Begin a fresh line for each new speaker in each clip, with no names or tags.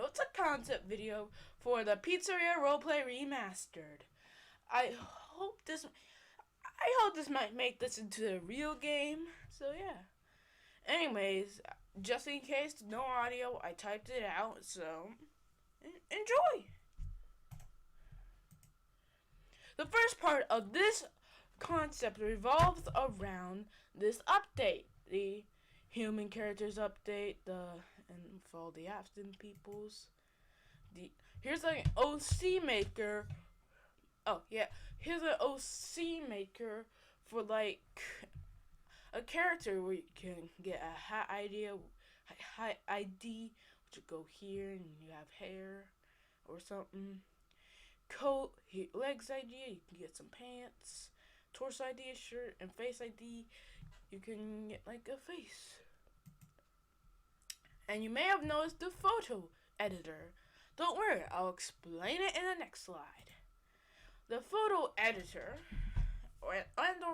it's a concept video for the Pizzeria Roleplay Remastered. I hope this might make this into a real game. So yeah. Anyways, just in case no audio, I typed it out. So enjoy. The first part of this concept revolves around this update, the human characters update, and for all the absent peoples. Here's an OC maker. Oh yeah, here's an OC maker for like a character where you can get a hat ID, which you go here and you have hair or something. Coat, legs ID, you can get some pants. Torso ID, a shirt, and face ID, you can get like a face. And you may have noticed the photo editor. Don't worry, I'll explain it in the next slide. The photo editor or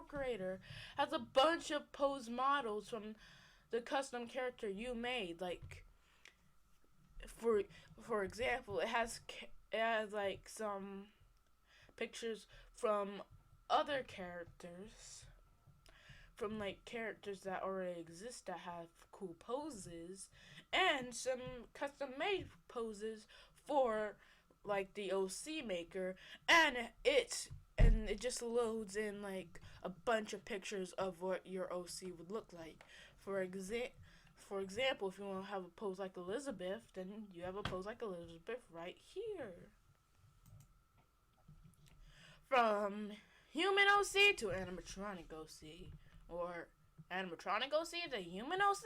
creator has a bunch of pose models from the custom character you made. Like, for example, it has like some pictures from other characters, from like characters that already exist that have cool poses, and some custom made poses for like the OC maker, and it just loads in like a bunch of pictures of what your OC would look like. For example, if you want to have a pose like Elizabeth, then you have a pose like Elizabeth right here. From human OC to animatronic OC, or animatronic OC to human OC,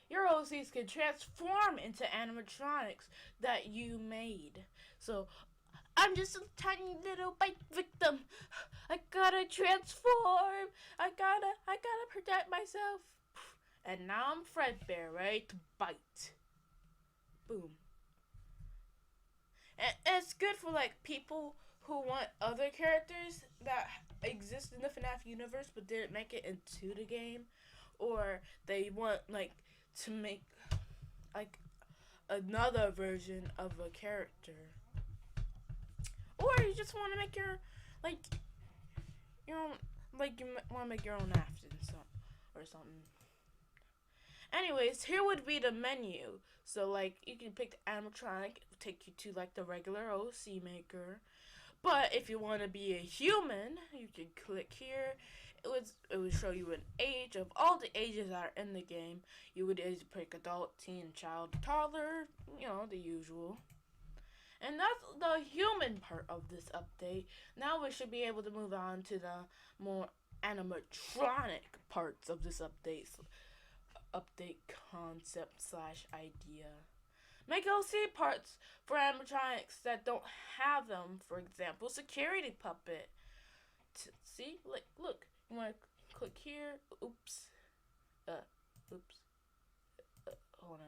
your OCs can transform into animatronics that you made. So, I'm just a tiny little bite victim. I gotta transform. I gotta protect myself. And now I'm Fredbear, ready to bite. Boom. And it's good for like people who want other characters that exist in the FNAF universe but didn't make it into the game, or they want like to make like another version of a character, or you just want to make your own, like you want to make your own Afton or something. Anyways, here would be the menu. So like you can pick the animatronic, it will take you to like the regular OC maker. But if you want to be a human, you can click here. It would show you an age of all the ages that are in the game. You would either pick adult, teen, child, toddler, the usual. And that's the human part of this update. Now we should be able to move on to the more animatronic parts of this update concept / idea. Make OC parts for animatronics that don't have them. For example, security puppet. See, look. You want to click here. Oops. Hold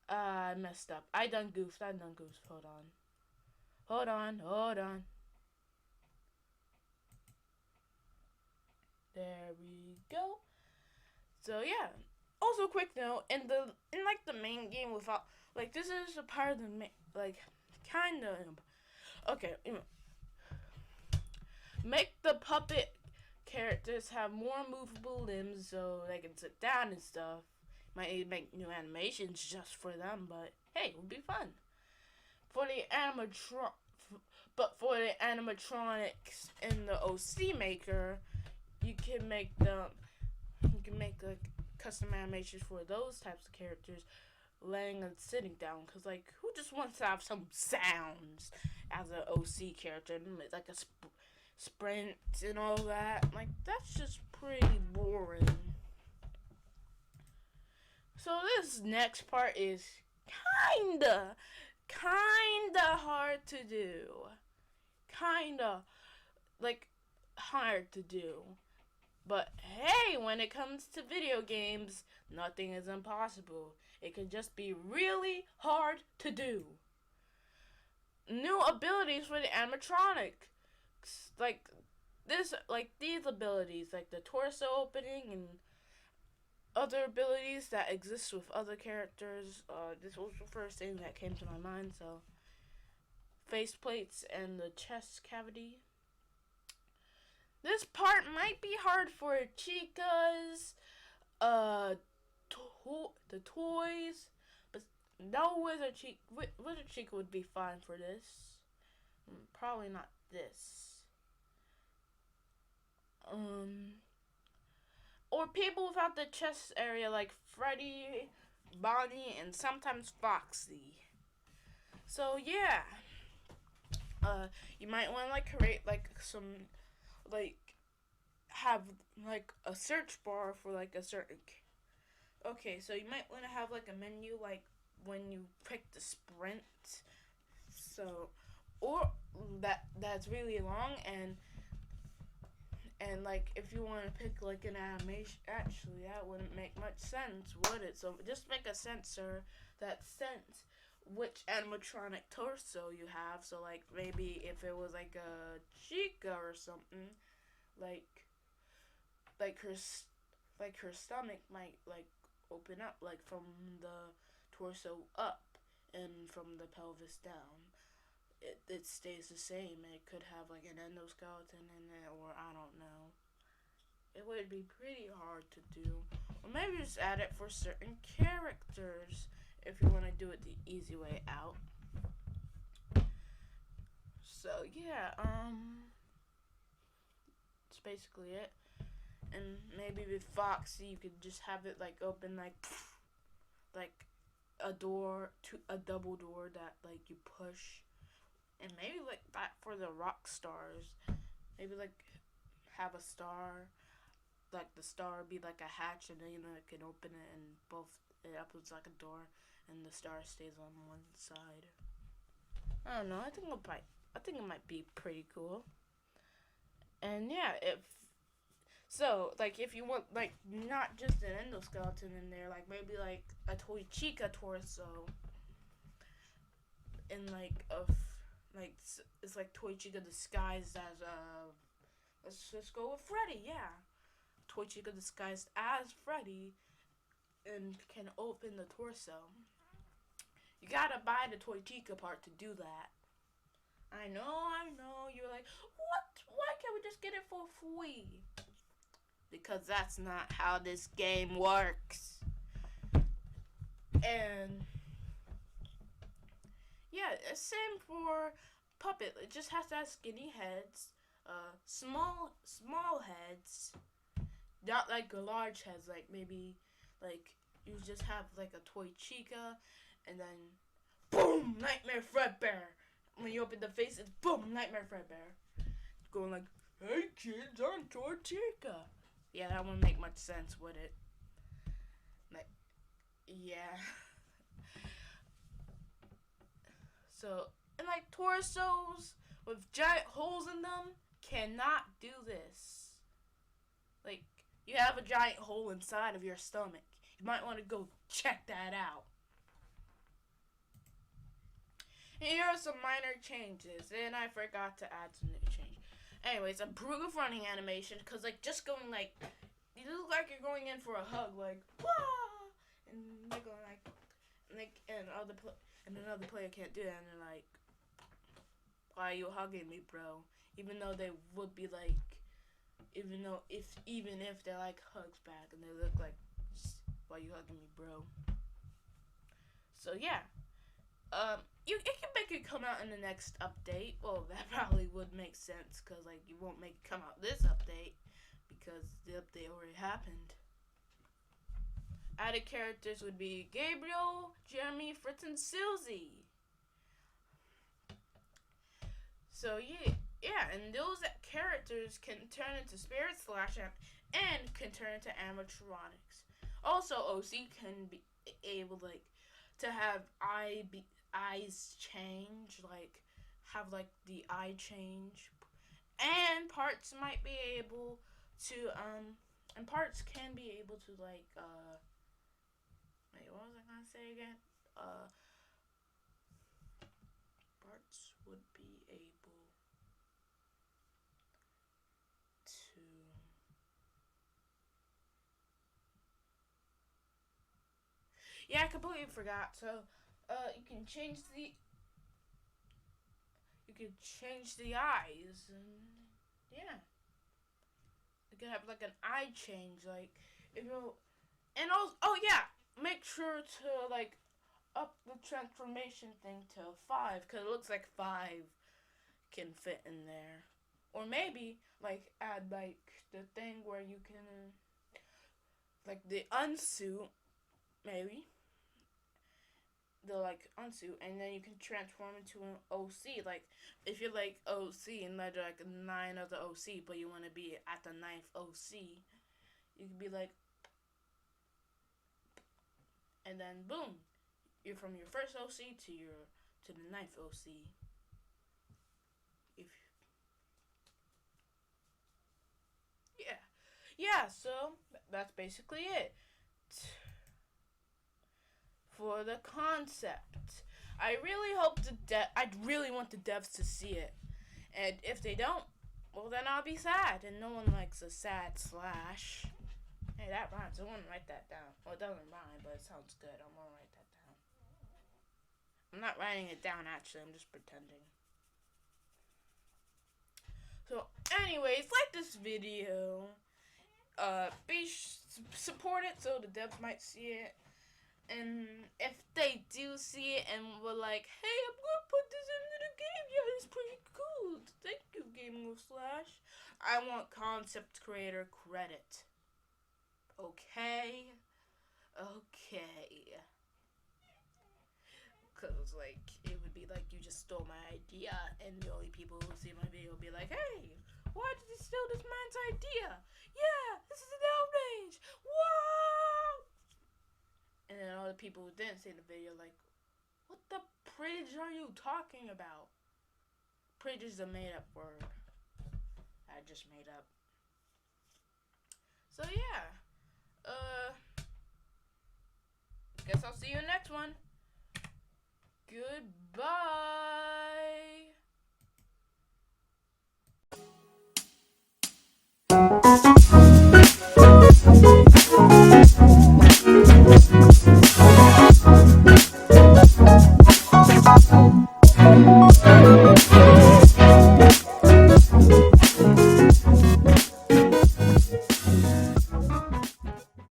on. I messed up. I done goofed. Hold on. There we go. So yeah. Also, quick note: in the main game, without this is a part of the kind of okay. Make the puppet characters have more movable limbs so they can sit down and stuff. Might make new animations just for them, but hey, it would be fun. For the animatronics in the OC maker, you can make like custom animations for those types of characters, laying and sitting down. Cause who just wants to have some sounds as an OC character, like a sprint and all that? That's just pretty boring. So this next part is kinda hard to do. Hard to do. But hey, when it comes to video games, nothing is impossible. It can just be really hard to do. New abilities for the animatronic. These abilities, like the torso opening and other abilities that exist with other characters. This was the first thing that came to my mind. So, face plates and the chest cavity. This part might be hard for Chica's, the toys, but no Wizard Chica would be fine for this. Probably not this. Or people without the chest area like Freddy, Bonnie, and sometimes Foxy. So yeah, you might want to like create like some like have like a search bar for like a certain. Okay, so you might want to have like a menu like when you pick the sprint. So, or that's really long and like if you want to pick like an animation, actually that wouldn't make much sense, would it? So just make a sensor that sense which animatronic torso you have. So like maybe if it was like a Chica or something, like like her like her stomach might like open up like from the torso up and from the pelvis down. It stays the same. It could have like an endoskeleton in it, or I don't know. It would be pretty hard to do. Or maybe just add it for certain characters if you want to do it the easy way out. So yeah, that's basically it. And maybe with Foxy, you could just have it like open like a door to a double door that like you push, and maybe like that for the rock stars. Maybe like have a star, like the star be like a hatch, and then it can open it, and both it opens like a door, and the star stays on one side. I don't know. I think it might be pretty cool. And yeah, if so, like if you want like not just an endoskeleton in there, like maybe like a Toy Chica torso, and like like it's like Toy Chica disguised as let's just go with Freddy, yeah. Toy Chica disguised as Freddy and can open the torso. You gotta buy the Toy Chica part to do that. I know. You're like, what? Why can't we just get it for free? Because that's not how this game works. And yeah, same for Puppet. It just has to have skinny heads, small heads, not like large heads. Like maybe like you just have like a Toy Chica, and then boom, Nightmare Fredbear. When you open the face, it's boom, Nightmare Fredbear. Going like, hey kids, I'm Toy Chica. Yeah, that wouldn't make much sense, would it? Like, yeah. So, and like torsos with giant holes in them cannot do this. Like, you have a giant hole inside of your stomach. You might want to go check that out. Here are some minor changes, and I forgot to add some new changes. Anyways, improve running animation, because like just going like, you look like you're going in for a hug, like wah, and they're going and another player can't do that, and they're like, why are you hugging me, bro? Even though they would be like, even if they're like hugs back, and they look like, why are you hugging me, bro? So yeah. It can make it come out in the next update. Well, that probably would make sense, because like you won't make it come out this update because the update already happened. Added characters would be Gabriel, Jeremy, Fritz, and Susie. So yeah, and those characters can turn into spirits and can turn into animatronics. Also, OC can be able like to have eyes change, like have like the eye change, and parts might be able to and parts can be able to like wait, what was I gonna say again? Parts would be able to Yeah, I completely forgot. So, you can change the eyes, and yeah, you can have like an eye change, like if you and also, oh yeah, make sure to like up the transformation thing to 5, because it looks like 5 can fit in there. Or maybe like add like the thing where you can like the unsuit, maybe the like unsuit, and then you can transform into an OC. Like if you're like OC and like 9 of the OC, but you want to be at the 9th OC, you can be like, and then boom, you're from your first OC to the 9th OC. If yeah, so that's basically it for the concept. I really hope I really want the devs to see it, and if they don't, well then I'll be sad, and no one likes a sad slash. Hey, that rhymes. I want to write that down. Well, it doesn't rhyme, but it sounds good. I'm gonna write that down. I'm not writing it down actually. I'm just pretending. So, anyways, like this video. Support it so the devs might see it. And if they do see it and were like, hey, I'm gonna put this into the game, yeah, it's pretty cool. Thank you, Gaming with Slash. I want concept creator credit. Okay? Okay. Because, like, it would be like you just stole my idea, and the only people who see my video will be like, hey, why did you steal this man's idea? Yeah, this is an outrage. Whoa! And then all the people who didn't see the video like, what the pridge are you talking about? Pridge is a made-up word. I just made up. So yeah. Guess I'll see you in the next one.